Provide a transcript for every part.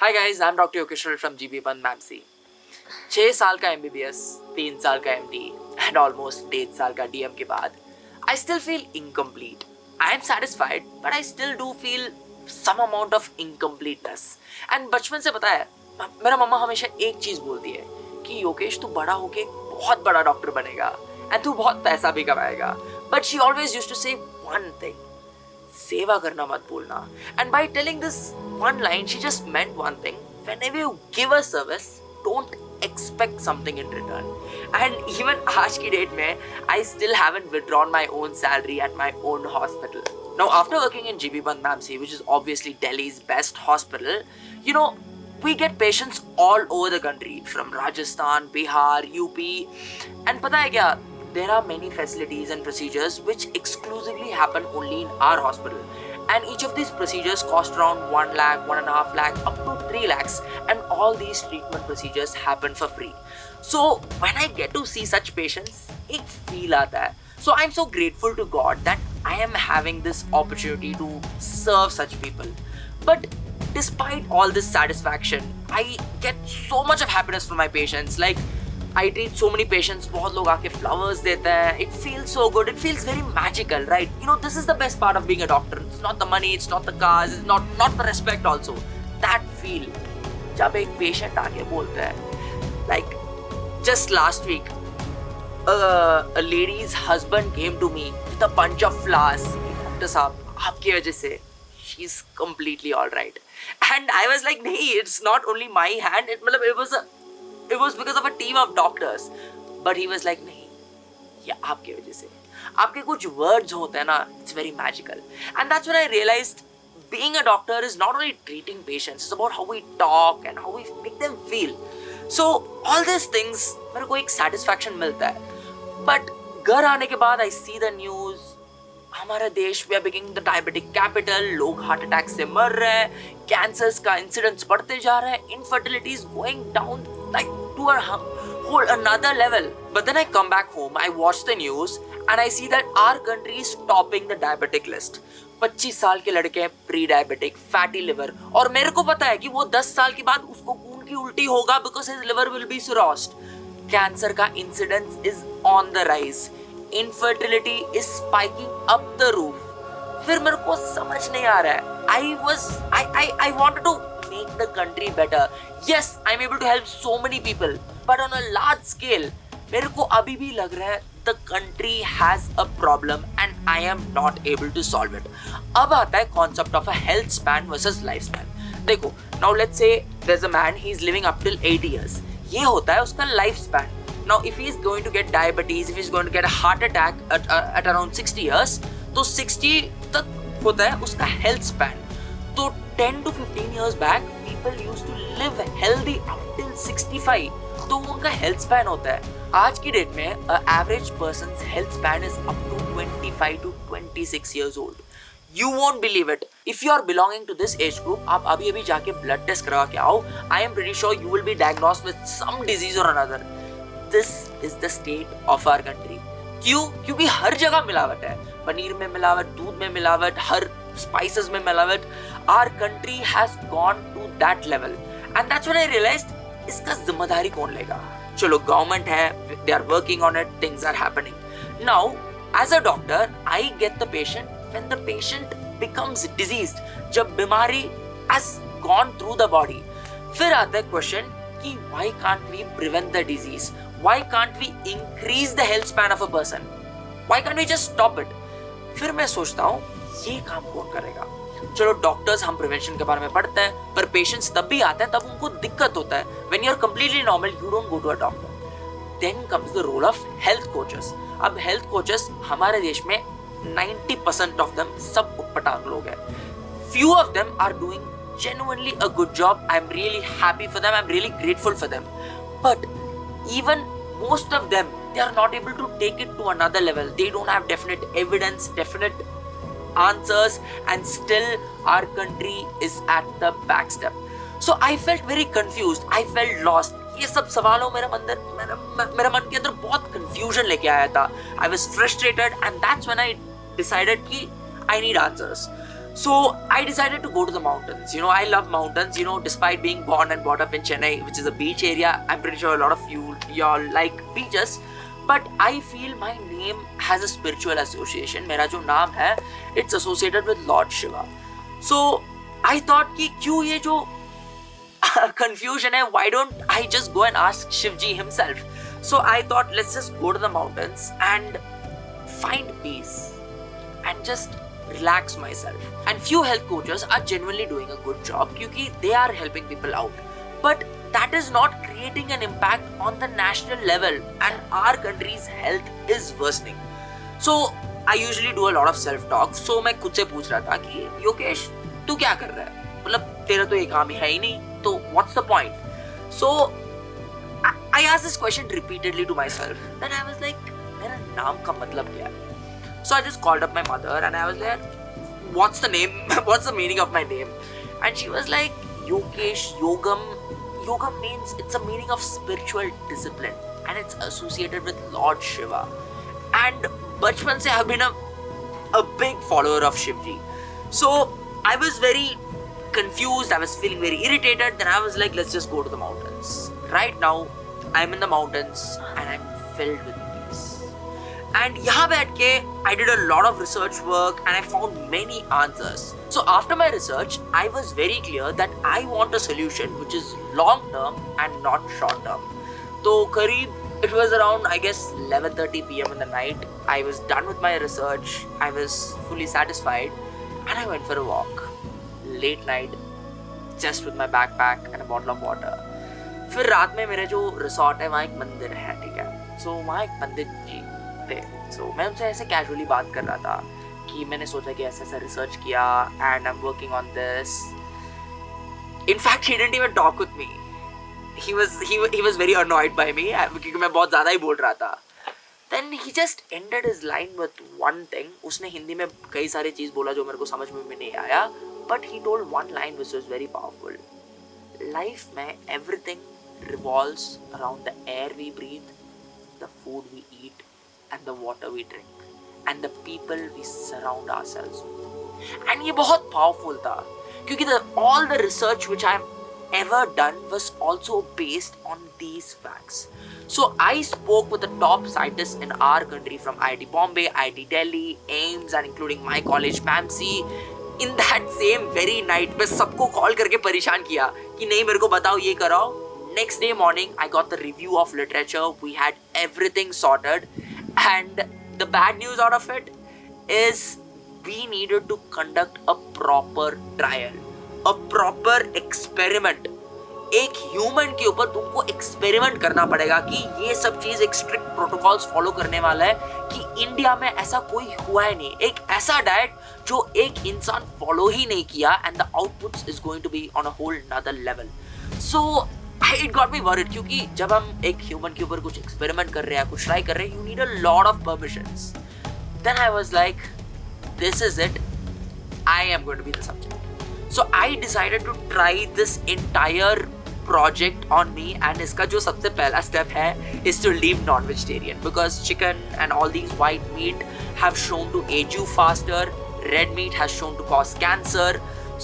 Hi guys, I am doctor Yogeshwar from GB Pant MAMC. 6 साल का MBBS, 3 साल का एमडी एंड ऑलमोस्ट 1.5 साल का डीएम के बाद I still feel incomplete. I am satisfied but I still do feel some amount of incompleteness. And बचपन से पता है, मेरा मम्मा हमेशा एक चीज बोलती है कि योगेश तू बड़ा होके बहुत बड़ा डॉक्टर बनेगा एंड तू बहुत पैसा भी कमाएगा। But she always used to say one thing, सेवा करना मत भूलना। And by telling this one line, she just meant one thing: whenever you give a service, don't expect something in return. And even आज की date में I still haven't withdrawn my own salary at my own hospital. Now after working in GB Pant Mamsi, which is obviously Delhi's best hospital, we get patients all over the country from Rajasthan, Bihar, UP. And पता है क्या, there are many facilities and procedures which exclusively happen only in our hospital, and each of these procedures cost around 1 lakh, 1.5 lakh, up to 3 lakhs, and all these treatment procedures happen for free. So when I get to see such patients, एक feel आता है. So I'm so grateful to God that I am having this opportunity to serve such people. But despite all this satisfaction, I get so much of happiness from my patients. Like, I treat so many patients, बहुत लोग आके flowers देते हैं. It feels so good. It feels very magical, right? This is the best part of being a doctor. It's not the money, it's not the cars, it's not the respect also. That feel, जब एक patient आके बोलता है, like just last week, a lady's husband came to me with a bunch of flowers. Doctor साहब, आपकी वजह से she's completely all right. And I was like, नहीं, it's not only my hand. It was because of a team of doctors. But he was like, नहीं, ये आपके वजह से, आपके कुछ words होते हैं ना, it's very magical. And that's when I realized being a doctor is not only treating patients, it's about how we talk and how we make them feel. So all these things, मेरे को एक satisfaction मिलता है. But घर आने के बाद I see the news, हमारा देश we are becoming the diabetic capital, लोग हार्ट अटैक से मर रहे हैं, कैंसर्स का इंसिडेंस बढ़ते जा रहे हैं, infertility is going down like to a whole another level. But then I come back home, I watch the news and I see that our country is topping the diabetic list. 25 साल के लड़के हैं pre diabetic, fatty liver, और मेरे को पता है कि वो 10 साल के बाद उसको खून की उल्टी होगा because his liver will be cirrhosis. Cancer का incidence is on the rise. Infertility is spiking up the roof. फिर मेरे को समझ नहीं आ रहा है. I wanted to make the country better. Yes, I'm able to help so many people, but on a large scale, मेरे को अभी भी लग रहा है the country has a problem and I am not able to solve it. अब आता है concept of a health span versus lifespan. देखो, now let's say there's a man, he's living up till 80 years. ये होता है उसका life span. Now if he is going to get diabetes, if he is going to get a heart attack at around 60 years, तो 60 तक होता है उसका health span. तो 10 to 15 years back, people used to live healthy until 65. तो उनका health span होता है. आज की डेट में average person's health span is up to 25 to 26 years old. You won't believe it. If you are belonging to this age group, आप अभी जाके blood test करवा के आओ. I am pretty sure you will be diagnosed with some disease or another. This is the state of our country. क्यों? क्योंकि हर जगह मिलावट है. पनीर में मिलावट, दूध में मिलावट, हर spices में मिलावट. Our country has gone to that level. And that's when I realized, इसका जिम्मेदारी कौन लेगा? चलो, गवर्नमेंट है, they are working on it, things are happening. Now, as a doctor, I get the patient when the patient becomes diseased. जब बीमारी has gone through the body. फिर आता है क्वेश्चन कि why can't we prevent the disease? Why can't we increase the health span of a person? Why can't we just stop it? फिर मैं सोचता हूँ, ये काम कौन करेगा? चलो, डॉक्टर्स हम प्रिवेंशन के बारे में पढ़ते हैं, पर पेशेंट्स तब भी आते हैं तब उनको दिक्कत होता है. When you are completely normal, you don't go to a doctor. Then comes the role of health coaches. अब health coaches हमारे देश में 90% of them सब उटपटांग लोग हैं. Few of them are doing genuinely a good job. I'm really happy for them. I'm really grateful for them. But even most of them, they are not able to take it to another level. They don't have definite evidence, definite answers, and still our country is at the back step. So I felt very confused. I felt lost. ये सब सवालों मेरे मन के अंदर बहुत confusion लेके आया था. I was frustrated, and that's when I decided कि I need answers. So I decided to go to the mountains. I love mountains. Despite being born and brought up in Chennai, which is a beach area, I'm pretty sure a lot of y'all like beaches. But I feel my name has a spiritual association. मेरा जो नाम है, it's associated with Lord Shiva. So I thought कि क्यों ये जो confusion है, why don't I just go and ask Shivji himself? So I thought, let's just go to the mountains and find peace and just relax myself. And few health coaches are genuinely doing a good job because they are helping people out. But that is not creating an impact on the national level, and our country's health is worsening. So I usually do a lot of self-talk. So मैं खुद से पूछ रहा था कि योगेश तू क्या कर रहा है? मतलब तेरा तो ये काम है ही नहीं, तो what's the point? So I asked this question repeatedly to myself. Then I was like, मेरा नाम का मतलब क्या है? So I just called up my mother and I was like, what's the name? What's the meaning of my name? And she was like, Yogesh, Yogam. Yogam means, it's a meaning of spiritual discipline and it's associated with Lord Shiva. And bachpan se I've been a big follower of Shivji. So I was very confused. I was feeling very irritated. Then I was like, let's just go to the mountains. Right now, I'm in the mountains and I'm filled with peace. And यहाँ बैठ के I did a lot of research work and I found many answers. So after my research, I was very clear that I want a solution which is long term and not short term. So करीब it was around I guess 11:30 p.m. in the night. I was done with my research. I was fully satisfied and I went for a walk. Late night, just with my backpack and a bottle of water. फिर रात में मेरे जो resort है वहाँ एक मंदिर है, ठीक है. So वहाँ एक पंडित जी थे. So मैं उनसे ऐसे कैजुअली बात कर रहा था कि मैंने सोचा कि ऐसा ऐसा रिसर्च किया and I'm working on this. In fact, he didn't even talk with me. He was very annoyed by me क्योंकि मैं बहुत ज़्यादा ही बोल रहा था. Then he just ended his line with one thing. उसने हिंदी में कई सारी चीज़ बोला जो मेरे को समझ में नहीं आया. But he told one line which was very powerful. Life में everything revolves around the air we breathe, the food we eat, and the water we drink, and the people we surround ourselves with. And ये बहुत powerful था क्योंकि all the research which I've ever done was also based on these facts. So I spoke with the top scientists in our country from IIT Bombay, IIT Delhi, AIIMS, and including my college PAMC. In that same very night मैं सबको call करके परेशान किया कि नहीं मेरे को बताओ ये कराओ. Next day morning I got the review of literature. We had everything sorted, and the bad news out of it is we needed to conduct a proper trial, a proper experiment. एक human के ऊपर तुमको experiment करना पड़ेगा कि ये सब चीज एक स्ट्रिक्ट प्रोटोकॉल्स फॉलो करने वाला है कि इंडिया में ऐसा कोई हुआ है नहीं. एक ऐसा डाइट जो एक इंसान फॉलो ही नहीं किया and the outputs is going to be on a whole another level. So it got me worried क्योंकि जब हम एक ह्यूमन के ऊपर कुछ एक्सपेरिमेंट कर रहे हैं, कुछ ट्राई कर रहे हैं, you need a lot of permissions. Then I was like this is it, I am going to be the subject. So I decided to try this entire project on me, and इसका जो सबसे पहला step है is to leave non-vegetarian because chicken and all these white meat have shown to age you faster. Red meat has shown to cause cancer.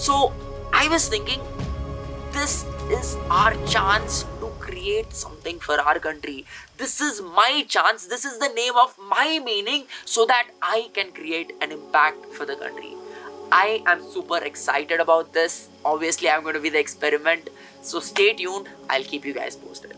So I was thinking this is our chance to create something for our country. This is my chance. This is the name of my meaning so that I can create an impact for the country. I am super excited about this. Obviously, I'm going to be the experiment. So stay tuned. I'll keep you guys posted.